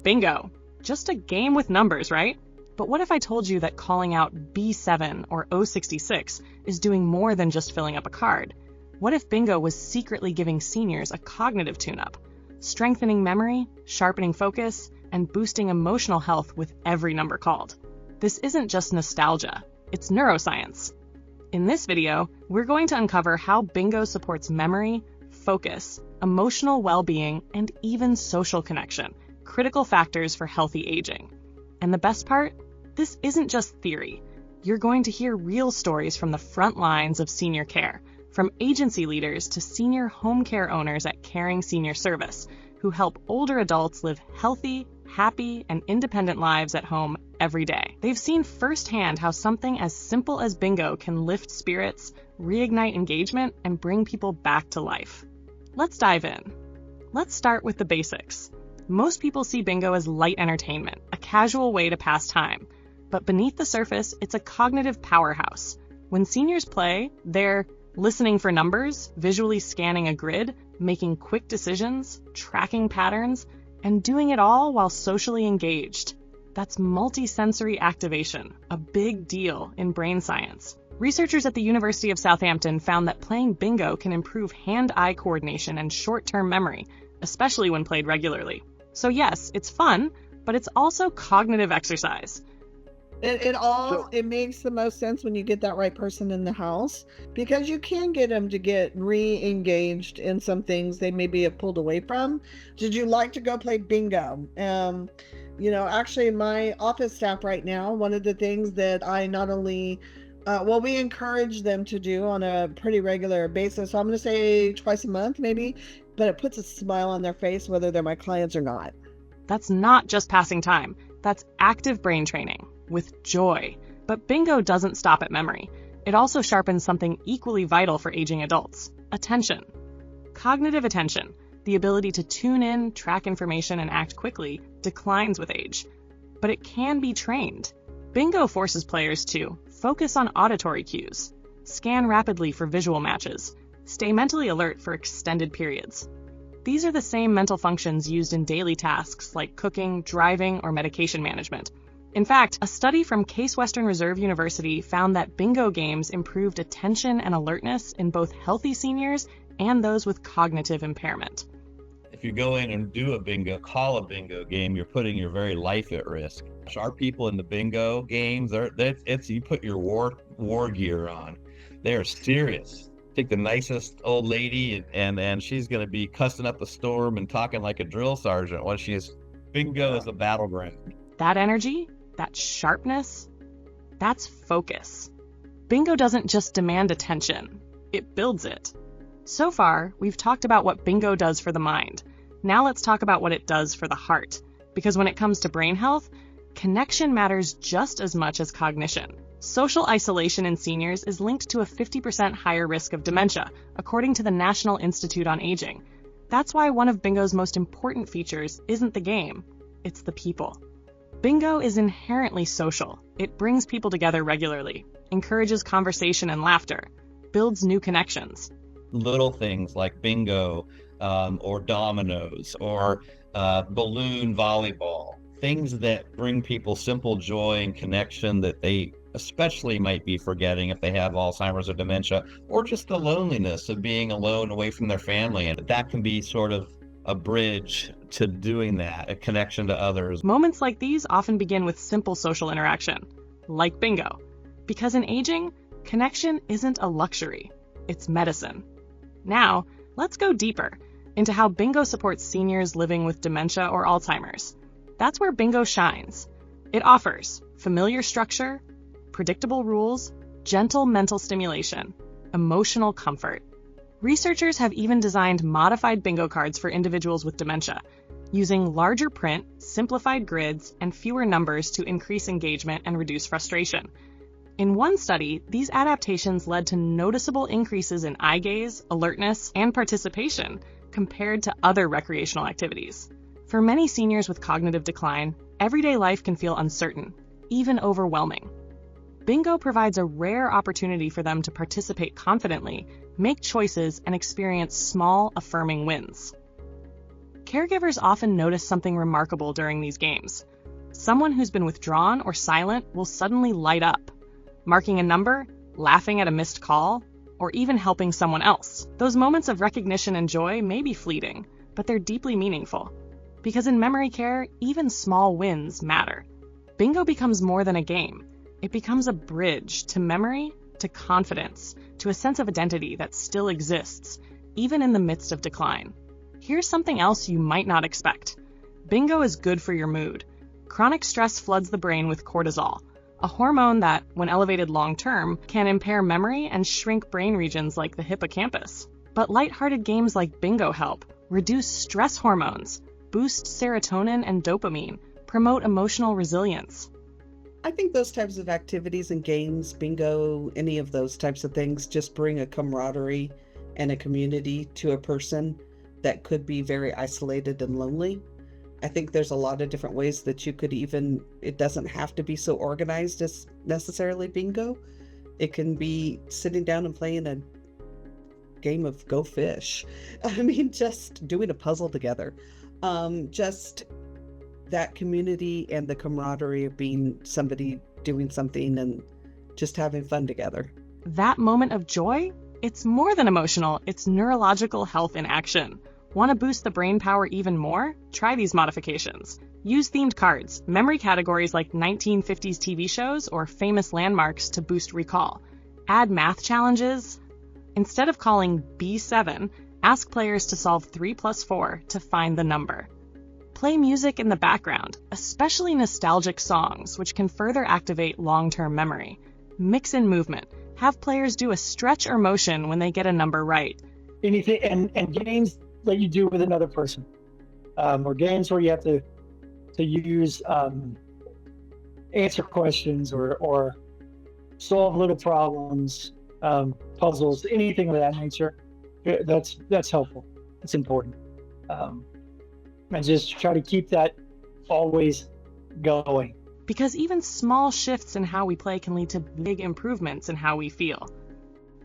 Bingo! Just a game with numbers, right? But what if I told you that calling out B7 or O66 is doing more than just filling up a card? What if bingo was secretly giving seniors a cognitive tune-up, strengthening memory, sharpening focus, and boosting emotional health with every number called? This isn't just nostalgia, it's neuroscience. In this video, we're going to uncover how bingo supports memory, focus, emotional well-being, and even social connection, critical factors for healthy aging. And the best part? This isn't just theory. You're going to hear real stories from the front lines of senior care, from agency leaders to senior home care owners at Caring Senior Service, who help older adults live healthy, happy, and independent lives at home every day. They've seen firsthand how something as simple as bingo can lift spirits, reignite engagement, and bring people back to life. Let's dive in. Let's start with the basics. Most people see bingo as light entertainment, a casual way to pass time. But beneath the surface, it's a cognitive powerhouse. When seniors play, they're listening for numbers, visually scanning a grid, making quick decisions, tracking patterns, and doing it all while socially engaged. That's multisensory activation, a big deal in brain science. Researchers at the University of Southampton found that playing bingo can improve hand-eye coordination and short-term memory, especially when played regularly. So yes, it's fun, but it's also cognitive exercise. It makes the most sense when you get that right person in the house, because you can get them to get re-engaged in some things they maybe have pulled away from. Did you like to go play bingo? Actually in my office staff right now, one of the things that I not only we encourage them to do on a pretty regular basis. So I'm going to say twice a month maybe, but it puts a smile on their face whether they're my clients or not. That's not just passing time. That's active brain training with joy. But bingo doesn't stop at memory. It also sharpens something equally vital for aging adults: attention. Cognitive attention, the ability to tune in, track information, and act quickly, declines with age. But it can be trained. Bingo forces players to focus on auditory cues, scan rapidly for visual matches, stay mentally alert for extended periods. These are the same mental functions used in daily tasks like cooking, driving, or medication management. In fact, a study from Case Western Reserve University found that bingo games improved attention and alertness in both healthy seniors and those with cognitive impairment. If you go in and do call a bingo game, you're putting your very life at risk. Our people in the bingo games, you put your war gear on. They're serious. Take the nicest old lady and she's going to be cussing up a storm and talking like a drill sergeant when bingo is a battleground. That energy, that sharpness, that's focus. Bingo doesn't just demand attention, it builds it. So far, we've talked about what bingo does for the mind. Now let's talk about what it does for the heart. Because when it comes to brain health, connection matters just as much as cognition. Social isolation in seniors is linked to a 50% higher risk of dementia, according to the National Institute on Aging. That's why one of bingo's most important features isn't the game, it's the people. Bingo is inherently social. It brings people together regularly, encourages conversation and laughter, builds new connections. Little things like bingo or dominoes or balloon volleyball, things that bring people simple joy and connection that they especially might be forgetting if they have Alzheimer's or dementia, or just the loneliness of being alone away from their family. And that can be sort of a bridge to doing that, a connection to others. Moments like these often begin with simple social interaction, like bingo. Because in aging, connection isn't a luxury, it's medicine. Now, let's go deeper into how bingo supports seniors living with dementia or Alzheimer's. That's where bingo shines. It offers familiar structure, predictable rules, gentle mental stimulation, emotional comfort. Researchers have even designed modified bingo cards for individuals with dementia, using larger print, simplified grids, and fewer numbers to increase engagement and reduce frustration. In one study, these adaptations led to noticeable increases in eye gaze, alertness, and participation compared to other recreational activities. For many seniors with cognitive decline, everyday life can feel uncertain, even overwhelming. Bingo provides a rare opportunity for them to participate confidently, make choices, and experience small, affirming wins. Caregivers often notice something remarkable during these games. Someone who's been withdrawn or silent will suddenly light up, marking a number, laughing at a missed call, or even helping someone else. Those moments of recognition and joy may be fleeting, but they're deeply meaningful. Because in memory care, even small wins matter. Bingo becomes more than a game. It becomes a bridge to memory, to confidence, to a sense of identity that still exists, even in the midst of decline. Here's something else you might not expect. Bingo is good for your mood. Chronic stress floods the brain with cortisol, a hormone that, when elevated long-term, can impair memory and shrink brain regions like the hippocampus. But lighthearted games like Bingo help reduce stress hormones, boost serotonin and dopamine, promote emotional resilience. I think those types of activities and games, bingo, any of those types of things, just bring a camaraderie and a community to a person that could be very isolated and lonely. I think there's a lot of different ways that you could even, it doesn't have to be so organized as necessarily bingo. It can be sitting down and playing a game of Go Fish. I mean, just doing a puzzle together. Just that community and the camaraderie of being somebody doing something and just having fun together. That moment of joy, it's more than emotional, it's neurological health in action. Want to boost the brain power even more? Try these modifications. Use themed cards, memory categories like 1950s TV shows or famous landmarks to boost recall. Add math challenges. Instead of calling B7, ask players to solve 3 plus 4 to find the number. Play music in the background, especially nostalgic songs, which can further activate long-term memory. Mix in movement. Have players do a stretch or motion when they get a number right. Anything and games that you do with another person, or games where you have to use answer questions or solve little problems, puzzles, anything of that nature. That's helpful. It's important. And just try to keep that always going. Because even small shifts in how we play can lead to big improvements in how we feel.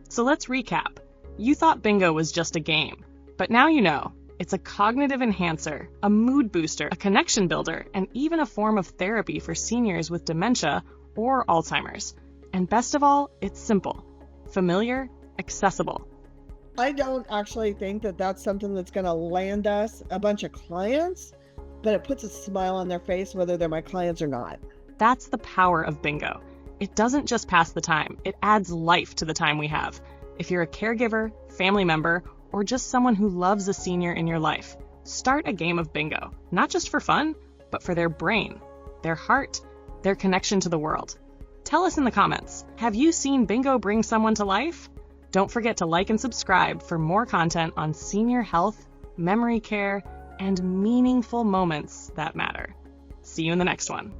So let's recap. You thought bingo was just a game, but now you know. It's a cognitive enhancer, a mood booster, a connection builder, and even a form of therapy for seniors with dementia or Alzheimer's. And best of all, it's simple, familiar, accessible. I don't actually think that that's something that's going to land us a bunch of clients, but it puts a smile on their face whether they're my clients or not. That's the power of bingo. It doesn't just pass the time, it adds life to the time we have. If you're a caregiver, family member, or just someone who loves a senior in your life, start a game of bingo, not just for fun, but for their brain, their heart, their connection to the world. Tell us in the comments, have you seen bingo bring someone to life? Don't forget to like and subscribe for more content on senior health, memory care, and meaningful moments that matter. See you in the next one.